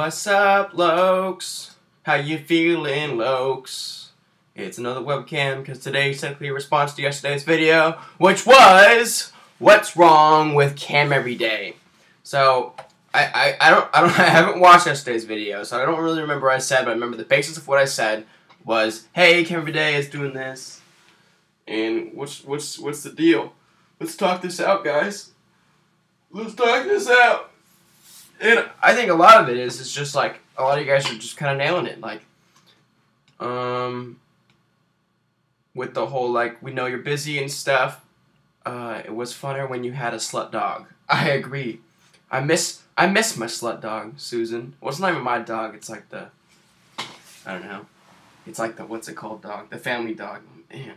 What's up, LOCC? How you feeling, LOCC? It's another webcam because today's technically a response to yesterday's video, which was what's wrong with CamEveryDay. So I haven't watched yesterday's video, so I don't really remember what I said, but I remember the basis of what I said was, hey, CamEveryDay is doing this, and what's the deal? Let's talk this out, guys. Let's talk this out. And I think a lot of it is just like a lot of you guys are just kind of nailing it, like with the whole like we know you're busy and stuff. It was funner when you had a slut dog. I agree. I miss my slut dog, Susan. Well, it's not even my dog. It's like the I don't know. It's like the what's it called dog, the family dog. Man,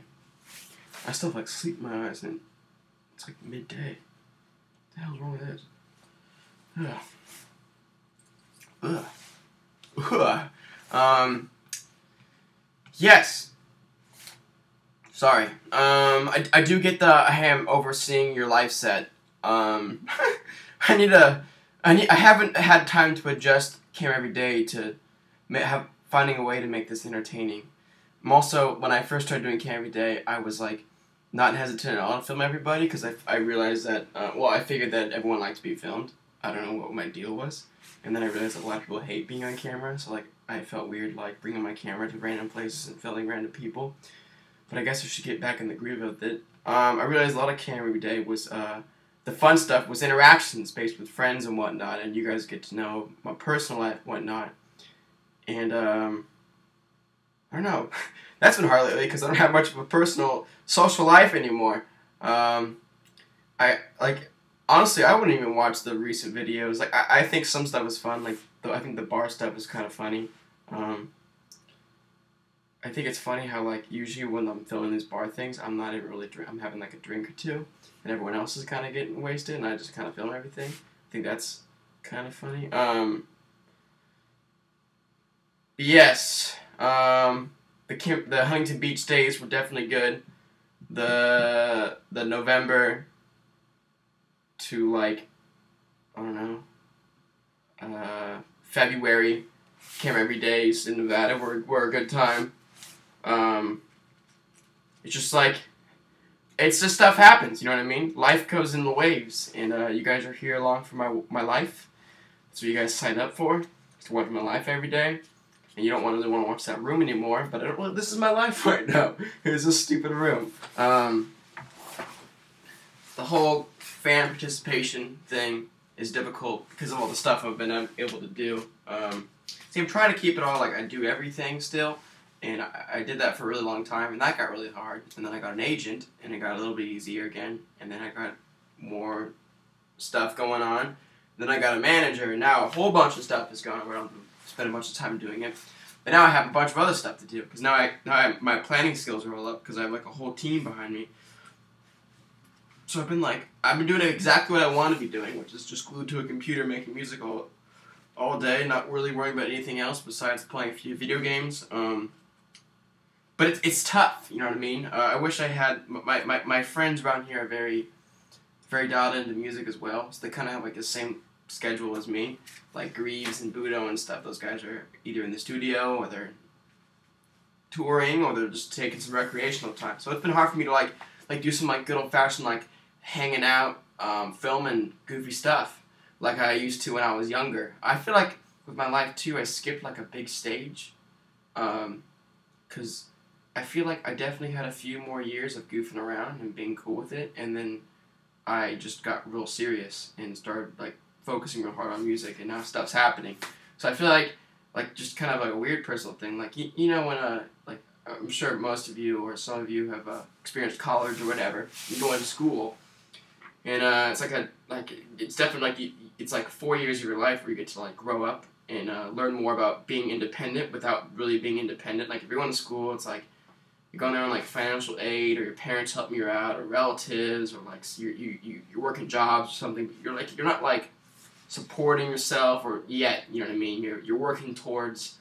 I still have like sleep in my eyes and it's like midday. What the hell's wrong with this? Ugh. Yes. Sorry. I do get the I am overseeing your life set. I haven't had time to adjust CamEveryDay to finding a way to make this entertaining. I'm also, when I first started doing CamEveryDay, I was like not hesitant at all to film everybody because I realized that I figured that everyone liked to be filmed. I don't know what my deal was. And then I realized that a lot of people hate being on camera, so like I felt weird like bringing my camera to random places and filming random people. But I guess I should get back in the groove of it. I realized a lot of CamEveryDay was the fun stuff was interactions based with friends and whatnot, and you guys get to know my personal life and whatnot. And I don't know, that's been hard lately because I don't have much of a personal social life anymore. Honestly, I wouldn't even watch the recent videos. Like, I think some stuff is fun. Like, I think the bar stuff is kind of funny. I think it's funny how, like, usually when I'm filming these bar things, I'm not even really I'm having, like, a drink or two, and everyone else is kind of getting wasted, and I just kind of film everything. I think that's kind of funny. Yes. The Huntington Beach days were definitely good. The November to like I don't know February CamEveryDays in Nevada were a good time. It's just like it's just stuff happens, you know what I mean? Life goes in the waves, and you guys are here along for my life. That's what you guys signed up for, to watch my life every day. And you don't really want to watch that room anymore, but this is my life right now. It's a stupid room. The whole fan participation thing is difficult because of all the stuff I've been able to do. See, I'm trying to keep it all like I do everything still, and I did that for a really long time, and that got really hard. And then I got an agent, and it got a little bit easier again. And then I got more stuff going on. And then I got a manager, and now a whole bunch of stuff is going on where I don't spend a bunch of time doing it. But now I have a bunch of other stuff to do because now my planning skills are all up because I have like a whole team behind me. So I've been doing exactly what I want to be doing, which is just glued to a computer making music all day, not really worrying about anything else besides playing a few video games. But it's tough, you know what I mean? I wish I had my friends around here are very, very dialed into music as well, so they kind of have like the same schedule as me, like Greaves and Budo and stuff. Those guys are either in the studio or they're touring or they're just taking some recreational time. So it's been hard for me to like do some like good old fashioned like hanging out, filming goofy stuff like I used to when I was younger. I feel like with my life too, I skipped like a big stage, because I feel like I definitely had a few more years of goofing around and being cool with it, and then I just got real serious and started like focusing real hard on music, and now stuff's happening. So I feel like just kind of like a weird personal thing. Like you know when like I'm sure most of you or some of you have experienced college or whatever. You go into school, and it's it's definitely like it's like 4 years of your life where you get to like grow up and learn more about being independent without really being independent. Like if you're going to school, it's like you're going there on like financial aid, or your parents helping you out, or relatives, or like you're working jobs or something. But you're not like supporting yourself or yet, you know what I mean? You're working towards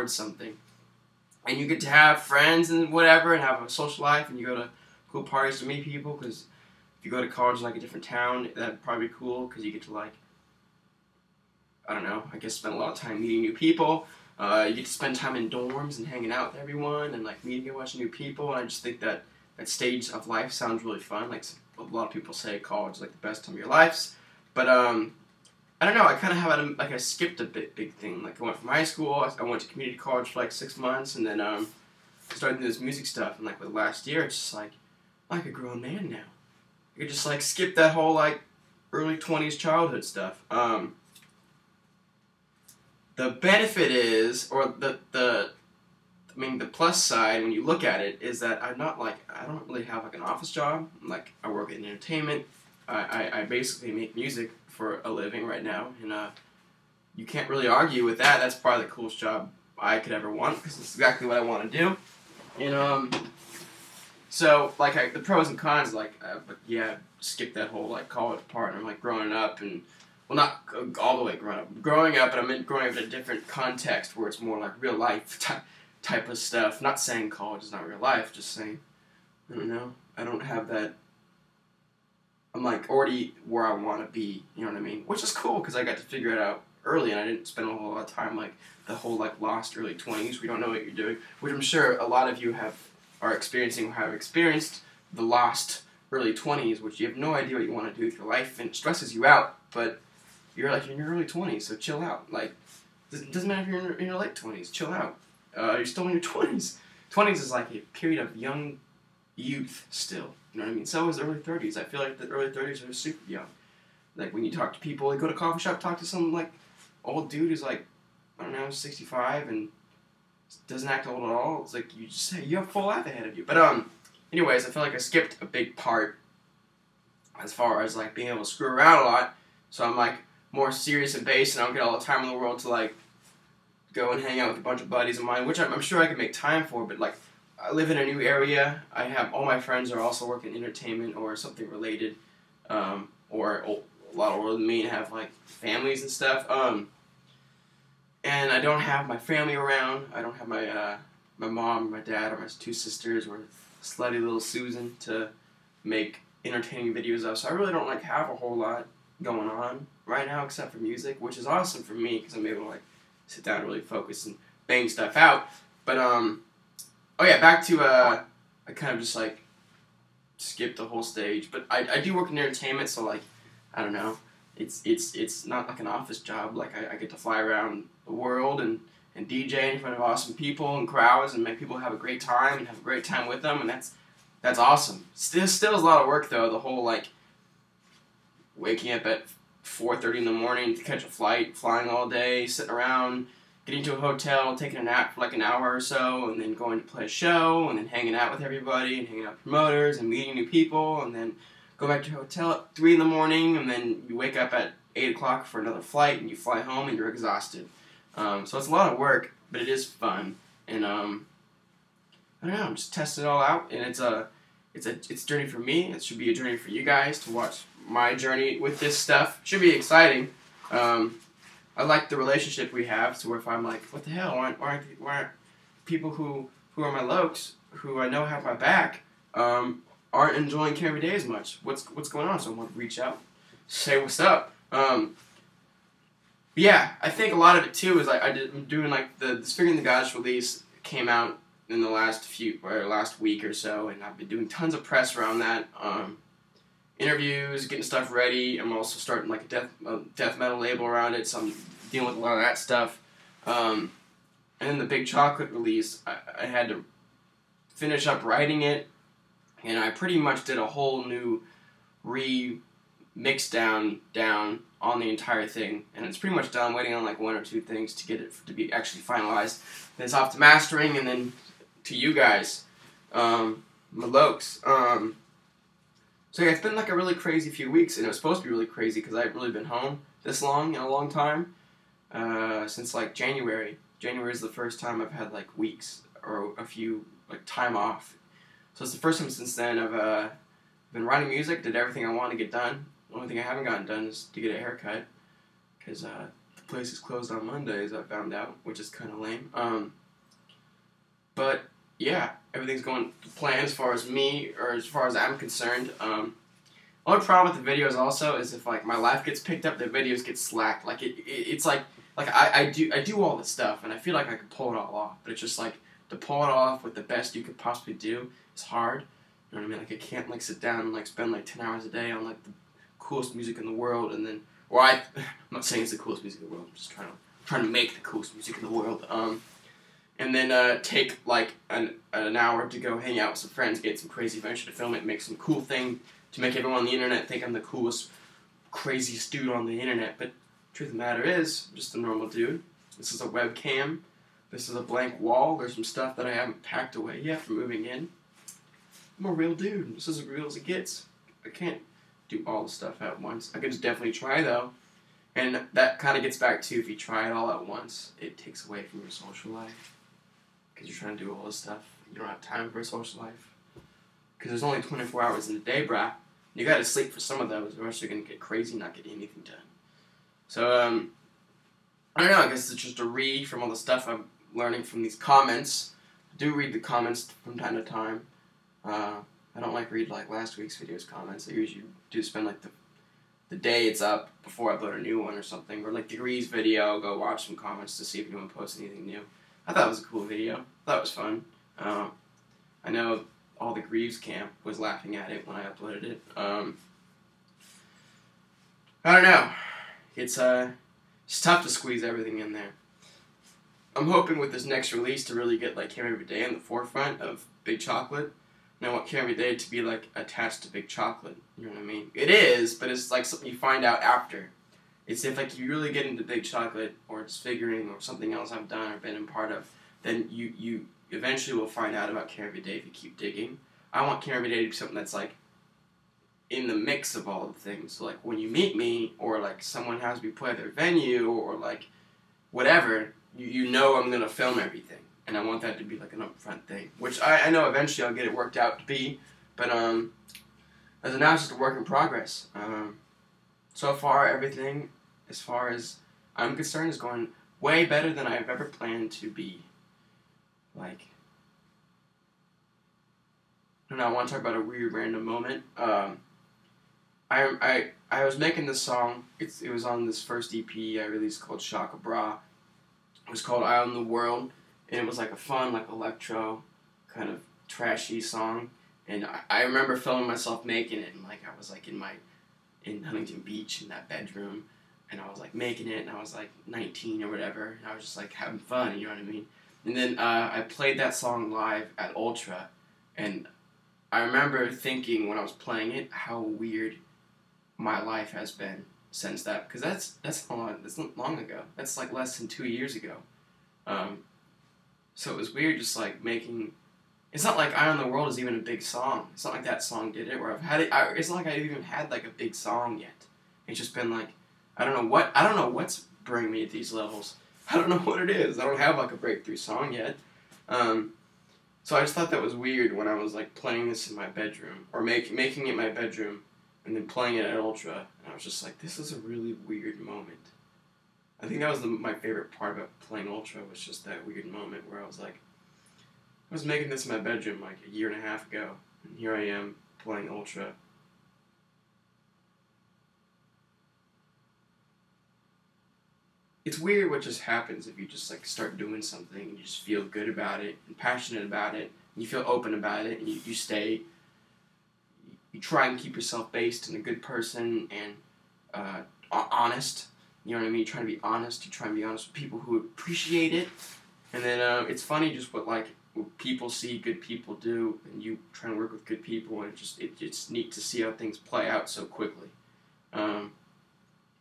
something. And you get to have friends and whatever and have a social life, and you go to cool parties to meet people, because if you go to college in like a different town, that'd probably be cool because you get to like I don't know, I guess spend a lot of time meeting new people. You get to spend time in dorms and hanging out with everyone and like meeting a bunch of new people. And I just think that that stage of life sounds really fun. Like a lot of people say college is like the best time of your lives. But I don't know, I kind of have like I skipped a big thing. Like I went from high school, I went to community college for like 6 months, and then started doing this music stuff. And like with last year, it's just like I'm like a grown man now. I could just like skip that whole like early 20s childhood stuff. The benefit is, or the plus side when you look at it is that I don't really have like an office job. Like I work in entertainment. I basically make music for a living right now, and you can't really argue with that. That's probably the coolest job I could ever want because it's exactly what I want to do. And so like the pros and cons, like but yeah, skip that whole like college part. And I'm like growing up and. Well, not all the way growing up, but I meant growing up in a different context where it's more like real life type of stuff. Not saying college is not real life, just saying, I don't know, I don't have that, I'm like already where I want to be, you know what I mean? Which is cool, because I got to figure it out early, and I didn't spend a whole lot of time like the whole like lost early 20s, where you don't know what you're doing, which I'm sure a lot of you are experiencing or have experienced the lost early 20s, which you have no idea what you want to do with your life, and it stresses you out, but you're like in your early 20s, so chill out. Like, it doesn't matter if you're in your late 20s, chill out. You're still in your 20s. 20s is like a period of young youth still, you know what I mean? So is the early 30s. I feel like the early 30s are super young. Like, when you talk to people, you go to a coffee shop, talk to some, like, old dude who's like, I don't know, 65, and doesn't act old at all. It's like, you just say, you have a full life ahead of you. But, anyways, I feel like I skipped a big part as far as, like, being able to screw around a lot. So I'm, like, more serious and based, and I don't get all the time in the world to like go and hang out with a bunch of buddies of mine, which I'm sure I could make time for. But like, I live in a new area. I have all my friends are also working in entertainment or something related, or a lot older than me and have like families and stuff. And I don't have my family around. I don't have my my mom, my dad, or my 2 sisters, or slutty little Susan to make entertaining videos of. So I really don't like have a whole lot going on right now except for music, which is awesome for me because I'm able to like sit down and really focus and bang stuff out. But oh yeah, back to I kind of just like skipped the whole stage. But I do work in entertainment, so like I don't know, it's not like an office job. Like I get to fly around the world and DJ in front of awesome people and crowds and make people have a great time and have a great time with them, and that's awesome. Still is a lot of work though. The whole like waking up at 4:30 in the morning to catch a flight, flying all day, sitting around, getting to a hotel, taking a nap for like an hour or so, and then going to play a show, and then hanging out with everybody, and hanging out with promoters, and meeting new people, and then go back to your hotel at 3 in the morning, and then you wake up at 8 o'clock for another flight, and you fly home, and you're exhausted. So it's a lot of work, but it is fun, and I don't know, I'm just testing it all out, and it's a journey for me. It should be a journey for you guys to watch my journey with this stuff. It should be exciting. I like the relationship we have, so if I'm like, what the hell, why aren't people who are my LOCCs, who I know have my back, aren't enjoying CamEveryDay as much? What's going on? So I want to reach out, say what's up. Yeah, I think a lot of it too is like I'm doing like this Figuring the Gods release came out in the last week or so, and I've been doing tons of press around that. Interviews, getting stuff ready. I'm also starting like a death metal label around it, so I'm dealing with a lot of that stuff. And then the Big Chocolate release, I had to finish up writing it, and I pretty much did a whole new mix down on the entire thing, and it's pretty much done. Waiting on like 1 or 2 things to get it to be actually finalized. Then it's off to mastering, and then to you guys, my LOCCs. So yeah, it's been like a really crazy few weeks, and it was supposed to be really crazy because I haven't really been home this long in a long time, since like January. January is the first time I've had like weeks or a few like time off. So it's the first time since then I've been writing music, did everything I want to get done. The only thing I haven't gotten done is to get a haircut, because the place is closed on Mondays, I found out, which is kind of lame. But yeah, everything's going to plan as far as me, or as far as I'm concerned. Only problem with the videos also is if like my life gets picked up, the videos get slacked. Like it's like I do all this stuff and I feel like I could pull it all off, but it's just like to pull it off with the best you could possibly do is hard. You know what I mean? Like I can't like sit down and like spend like 10 hours a day on like the coolest music in the world and then I'm not saying it's the coolest music in the world. I'm just trying to make the coolest music in the world. And then take like an hour to go hang out with some friends, get some crazy adventure to film it, make some cool thing to make everyone on the internet think I'm the coolest, craziest dude on the internet. But truth of the matter is, I'm just a normal dude. This is a webcam. This is a blank wall. There's some stuff that I haven't packed away yet from moving in. I'm a real dude. This is as real as it gets. I can't do all the stuff at once. I could just definitely try though. And that kind of gets back to if you try it all at once, it takes away from your social life. Because you're trying to do all this stuff. You don't have time for a social life. Because there's only 24 hours in a day, brah. You gotta sleep for some of those, or else you're gonna get crazy and not get anything done. So, I don't know, I guess it's just a read from all the stuff I'm learning from these comments. I do read the comments from time to time. I don't like read like last week's video's comments. I usually do spend like the day it's up before I upload a new one or something. Or like the Grease video, I'll go watch some comments to see if anyone posts anything new. I thought it was a cool video. I thought it was fun. I know all the Greaves camp was laughing at it when I uploaded it. I don't know. It's tough to squeeze everything in there. I'm hoping with this next release to really get like CamEveryDay in the forefront of Big Chocolate. And I want CamEveryDay to be like attached to Big Chocolate. You know what I mean? It is, but it's like something you find out after. It's if like you really get into Big Chocolate or disfiguring or something else I've done or been a part of, then you eventually will find out about CamEveryDay if you keep digging. I want CamEveryDay to be something that's like in the mix of all the things. So like when you meet me or like someone has me play their venue or like whatever, you know I'm gonna film everything. And I want that to be like an upfront thing. Which I know eventually I'll get it worked out to be, but as of now it's just a work in progress. So far everything, as far as I'm concerned, is going way better than I've ever planned to be. Like, I don't know, I want to talk about a weird random moment. I was making this song. It was on this first EP I released called Shaka Bra. It was called I Own the World, and it was like a fun, like electro, kind of trashy song. And I remember filming myself making it, and like I was like in Huntington Beach in that bedroom, and I was like making it, and I was like 19 or whatever, and I was just like having fun, you know what I mean? And then I played that song live at Ultra, and I remember thinking when I was playing it how weird my life has been since that, because that's not long ago. That's like less than 2 years ago. So it was weird just like making. It's not like I Own the World is even a big song. It's not like that song did it, or I've had it. It's not like I even had like a big song yet. It's just been like I don't know what's bringing me to these levels. I don't know what it is. I don't have like a breakthrough song yet. So I just thought that was weird when I was like playing this in my bedroom or making it my bedroom and then playing it at Ultra, and I was just like, this is a really weird moment. I think that was my favorite part about playing Ultra, was just that weird moment where I was like, I was making this in my bedroom like a year and a half ago, and here I am playing Ultra. It's weird what just happens if you just like start doing something and you just feel good about it and passionate about it and you feel open about it and you stay. You try and keep yourself based and a good person and honest. You know what I mean? You try to be honest. You try and be honest with people who appreciate it. And then it's funny just what people see good people do, and you try and work with good people, and it's neat to see how things play out so quickly.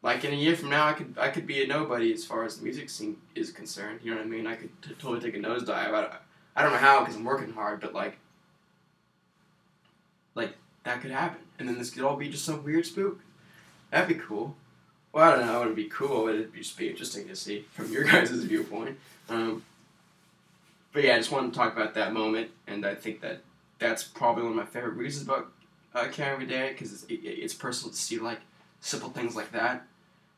Like in a year from now, I could be a nobody as far as the music scene is concerned. You know what I mean? I could totally take a nosedive. I don't know how because I'm working hard, but like that could happen, and then this could all be just some weird spook. That'd be cool. Well, I don't know. It would be cool. It'd just be interesting to see from your guys' viewpoint. But yeah, I just wanted to talk about that moment, and I think that's probably one of my favorite reasons about CamEveryDay, because it's personal to see like simple things like that.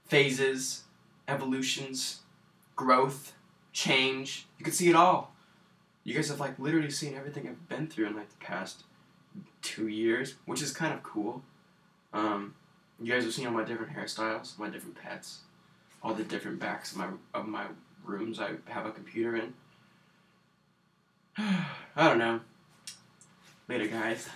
Phases, evolutions, growth, change. You can see it all. You guys have like literally seen everything I've been through in like the past 2 years, which is kind of cool. You guys have seen all my different hairstyles, my different pets, all the different backs of my rooms I have a computer in. I don't know. Later, guys.